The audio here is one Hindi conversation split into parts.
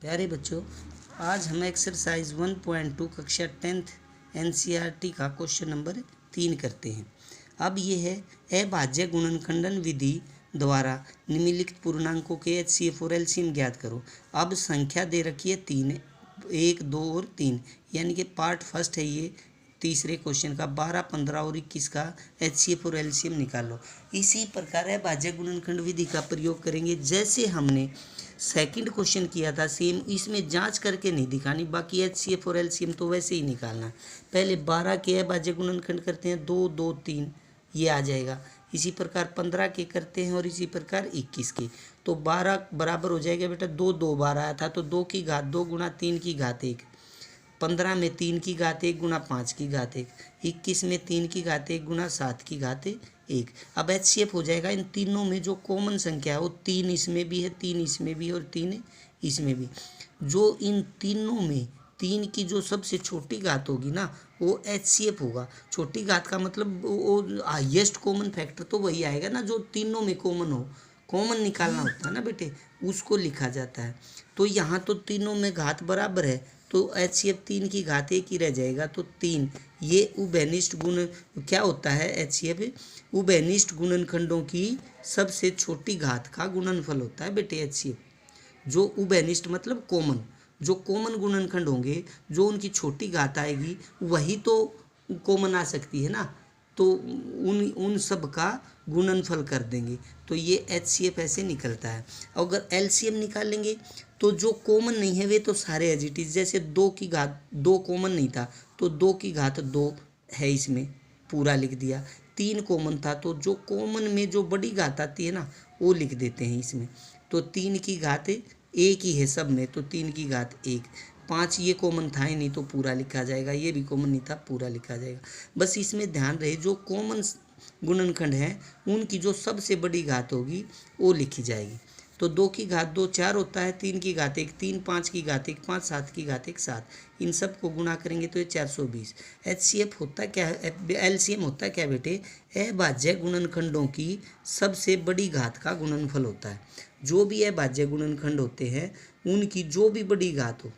प्यारे बच्चों, आज हम एक्सरसाइज 1.2 कक्षा 10th एनसीईआरटी का क्वेश्चन नंबर 3 करते हैं। अब ये है अभाज्य गुणनखंडन विधि द्वारा निम्नलिखित पूर्णांकों के एचसीएफ और एलसीएम ज्ञात करो। अब संख्या दे रखी है 3, 1, 2 और 3, यानी कि पार्ट फर्स्ट है ये तीसरे क्वेश्चन का। 12, 15 और 21 का एचसीएफ और एलसीएम निकालो। इसी प्रकार अभाज्य गुणनखंड विधि का प्रयोग करेंगे जैसे हमने सेकंड क्वेश्चन किया था सेम। इसमें जांच करके नहीं दिखानी, बाकी एचसीएफ और एलसीएम तो वैसे ही निकालना। पहले 12 के अभाज्य गुणनखंड करते हैं, 2, 2, 3 ये आ जाएगा। इसी प्रकार 15 के करते हैं और इसी प्रकार 21 के। तो 12 बराबर हो जाएगा बेटा 2, 2 बार आया था तो 2 की घात 2 गुणा 3 की घात 1। 15 में 3 की घात 1 गुणा 5 की घात 1। 21 में 3 की घात 1 गुणा 7 की घात 1। अब एचसीएफ हो जाएगा इन तीनों में जो कॉमन संख्या है वो 3 इसमें भी है, 3 इसमें भी और 3 इसमें भी। जो इन तीनों में 3 की जो सबसे छोटी घात होगी ना वो एचसीएफ होगा। छोटी घात का मतलब वो हाईएस्ट कॉमन फैक्टर तो वही आएगा ना जो तीनों में कॉमन हो। कॉमन निकालना होता है ना बेटे, उसको लिखा जाता है। तो यहाँ तो तीनों में घात बराबर है तो एचसीएफ 3 की घात 1 ही रह जाएगा। तो 3 ये उभयनिष्ठ गुण क्या होता है एचसीएफ? उभयनिष्ठ गुणनखंडों की सबसे छोटी घात का गुणनफल होता है बेटे एचसीएफ। जो उभयनिष्ठ मतलब कॉमन, जो कॉमन गुणनखंड होंगे जो उनकी छोटी घात आएगी वही तो कॉमन आ सकती है ना, तो उन सब का गुणनफल कर देंगे। तो ये एचसीएफ ऐसे निकलता है। अगर एलसीएम निकालेंगे तो जो कॉमन नहीं है वे तो सारे एज इट इज। जैसे 2 की घात 2 कॉमन नहीं था तो 2 की घात 2 है, इसमें पूरा लिख दिया। 3 कॉमन था तो जो कॉमन में जो बड़ी घात आती है ना वो लिख देते हैं इसमें। तो 3 की घात 1 ही है सब में तो 3 की घात 1। 5 ये कॉमन था ही नहीं तो पूरा लिखा जाएगा, ये भी कॉमन नहीं था पूरा लिखा जाएगा। बस इसमें ध्यान रहे जो कॉमन गुणनखंड है उनकी जो सबसे बड़ी घात होगी वो लिखी जाएगी। तो 2 की घात 2 4 होता है, 3 की घात 1 3, 5 की घात 1 5, 7 की घात 1 7। इन सब को गुणा करेंगे तो ये 420। एचसीएफ होता क्या है, एलसीएम होता क्या बेटे? अभाज्य गुणनखंडों की सबसे बड़ी घात का गुणनफल होता है। जो भी अभाज्य गुणनखंड होते हैं उनकी जो भी बड़ी घात हो,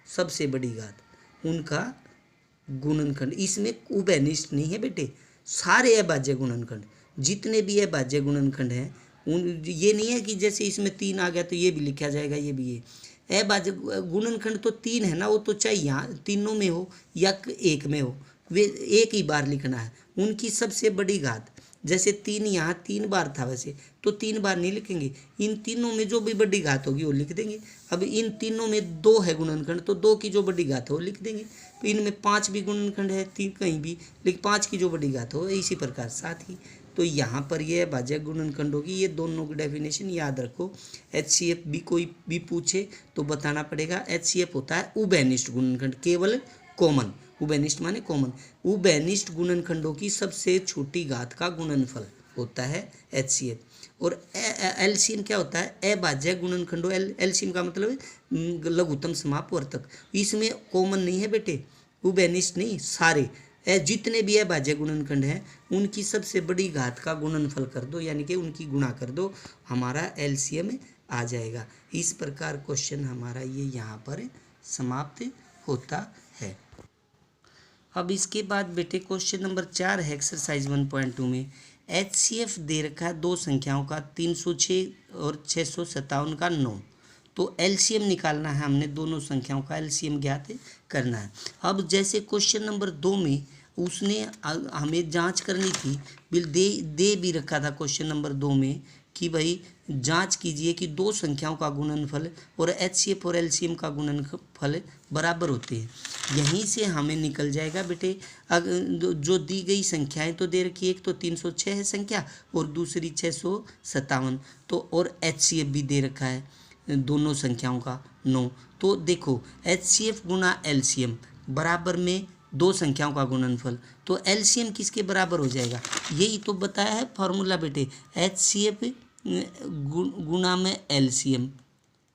सबसे बड़ी घात, उनका गुणनखंड। इसमें उभयनिष्ठ नहीं है बेटे, सारे अभाज्य गुणनखंड जितने भी अभाज्य गुणनखंड हैं उन, ये नहीं है कि जैसे इसमें 3 आ गया तो ये भी लिखा जाएगा ये भी। ये अभाज्य गुणनखंड तो 3 है ना, वो तो चाहे यहाँ तीनों में हो या एक में हो, वे एक ही बार लिखना है। उनकी सबसे बड़ी घात, जैसे 3 यहाँ 3 बार था वैसे तो 3 बार नहीं लिखेंगे, इन तीनों में जो भी बड़ी घात होगी वो लिख देंगे। अब इन तीनों में 2 है गुणनखंड तो 2 की जो बड़ी घात हो वो लिख देंगे। तो इनमें 5 भी गुणनखंड है 3 कहीं भी, लेकिन 5 की जो बड़ी घात हो इसी प्रकार 7 ही। तो यहाँ पर ये अभाज्य गुणनखंड होगी। ये दोनों की डेफिनेशन याद रखो। एचसीएफ भी कोई भी पूछे तो बताना पड़ेगा। एचसीएफ होता है उभयनिष्ठ गुणनखंड, केवल कॉमन। उभयनिष्ठ माने कॉमन। उभयनिष्ठ गुणनखंडों की सबसे छोटी घात का गुणनफल होता है एचसीएफ। और एलसीएम क्या होता है? अभाज्य गुणनखंडों। एलसीएम का मतलब है लघुत्तम समापवर्तक। इसमें कॉमन नहीं है बेटे, उभयनिष्ठ नहीं, सारे जितने भी अभाज्य गुणनखंड हैं उनकी सबसे बड़ी घात का गुणनफल कर दो, यानी कि उनकी गुणा कर दो, हमारा एलसीएम आ जाएगा। इस प्रकार क्वेश्चन हमारा ये यहाँ पर समाप्त होता है। अब इसके बाद बेटे क्वेश्चन नंबर 4 है एक्सरसाइज 1.2 में। एचसीएफ दे रखा है दो संख्याओं का 306 और 657 का 9। तो एलसीएम निकालना है, हमने दोनों संख्याओं का एलसीएम ज्ञात करना है। अब जैसे क्वेश्चन नंबर 2 में उसने हमें जांच करनी थी, बिल दे भी रखा था क्वेश्चन नंबर 2 में कि भाई जांच कीजिए कि दो संख्याओं का गुणनफल और एचसीएफ और एलसीएम का गुणनफल बराबर होते हैं। यहीं से हमें निकल जाएगा बेटे। जो दी गई संख्याएं तो दे रखी, एक तो 306 है संख्या और दूसरी 657, तो और एचसीएफ भी दे रखा है दोनों संख्याओं का 9। तो देखो एचसीएफ गुणा एलसीएम बराबर में दो संख्याओं का गुणनफल, तो एलसीएम किसके बराबर हो जाएगा? यही तो बताया है फॉर्मूला बेटे। एचसीएफ गुणा में एलसीएम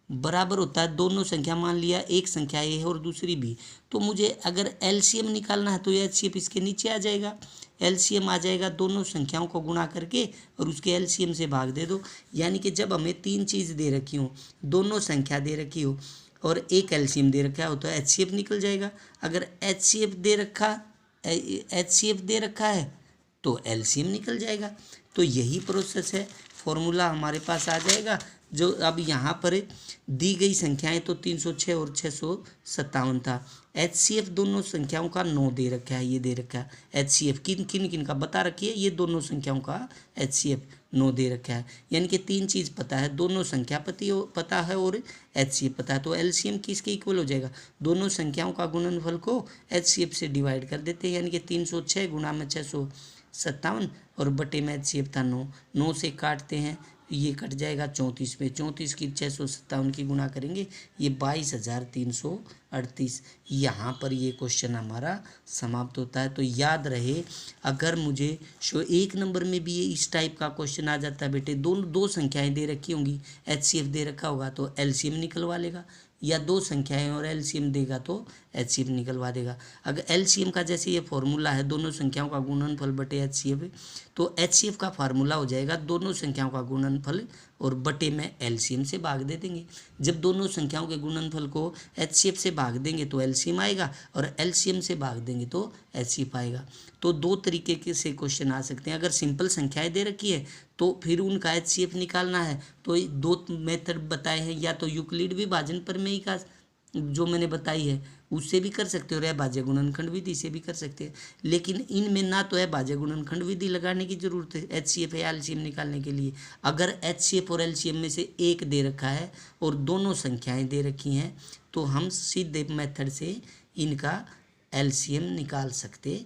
बराबर होता है, दोनों संख्या मान लिया, एक संख्या ए है और दूसरी बी, तो मुझे अगर एलसीएम निकालना है तो एचसीएफ इसके नीचे आ जाएगा। एलसीएम आ जाएगा दोनों संख्याओं को गुणा करके और उसके एलसीएम से भाग दे दो। यानी कि जब हमें 3 चीज़ दे रखी हो, दोनों संख्या दे रखी हो, और एक एलसीएम दे रखा हो तो HCF निकल जाएगा। अगर HCF दे रखा है तो एलसीएम निकल जाएगा। तो यही प्रोसेस है, फॉर्मूला हमारे पास आ जाएगा। जो अब यहाँ पर दी गई संख्याएं तो 306 और 657 था। HCF दोनों संख्याओं का 9 दे रखा है, ये दे रखा है HCF किन किन किन का बता रखिए, ये दोनों संख्याओं का HCF 9 दे रखा है। यानी कि 3 चीज़ पता है, दोनों संख्या पता है और HCF पता है। तो एलसीएम किसके इक्वल हो जाएगा, दोनों संख्याओं का गुणनफल को HCF से डिवाइड कर देते हैं। यानी कि 306 गुणा में 657 और बटे में HCF था 9, 9 से काटते हैं, ये कट जाएगा 34 में, 34 की 657 की गुणा करेंगे, ये 22,338। यहाँ पर ये क्वेश्चन हमारा समाप्त होता है। तो याद रहे, अगर मुझे एक नंबर में भी ये इस टाइप का क्वेश्चन आ जाता है बेटे, दो संख्याएं दे रखी होंगी, HCF दे रखा होगा तो एलसीएम निकलवा लेगा, या 2 संख्याएं और एलसीएम देगा तो HCF निकलवा देगा। अगर एलसीएम का जैसे ये फॉर्मूला है दोनों संख्याओं का गुणनफल बटे HCF, तो HCF का फार्मूला हो जाएगा दोनों संख्याओं का गुणनफल और बटे में एलसीएम से भाग दे देंगे। जब दोनों संख्याओं के गुणनफल को HCF से भाग देंगे तो एलसीएम आएगा, और एलसीएम से भाग देंगे तो HCF आएगा। तो 2 तरीके से क्वेश्चन आ सकते हैं। अगर सिंपल संख्याएं दे रखी है तो फिर उनका HCF निकालना है, तो 2 मेथड बताए हैं, या तो यूक्लिड विभाजन प्रमेय का जो मैंने बताई है उससे भी कर सकते हो, और अभाज्य गुणनखंड विधि से भी कर सकते हैं। लेकिन इनमें ना तो अभाज्य गुणनखंड विधि लगाने की जरूरत है HCF या एलसीएम निकालने के लिए। अगर HCF और एलसीएम में से एक दे रखा है और दोनों संख्याएं दे रखी हैं तो हम सीधे मेथड से इनका एलसीएम निकाल सकते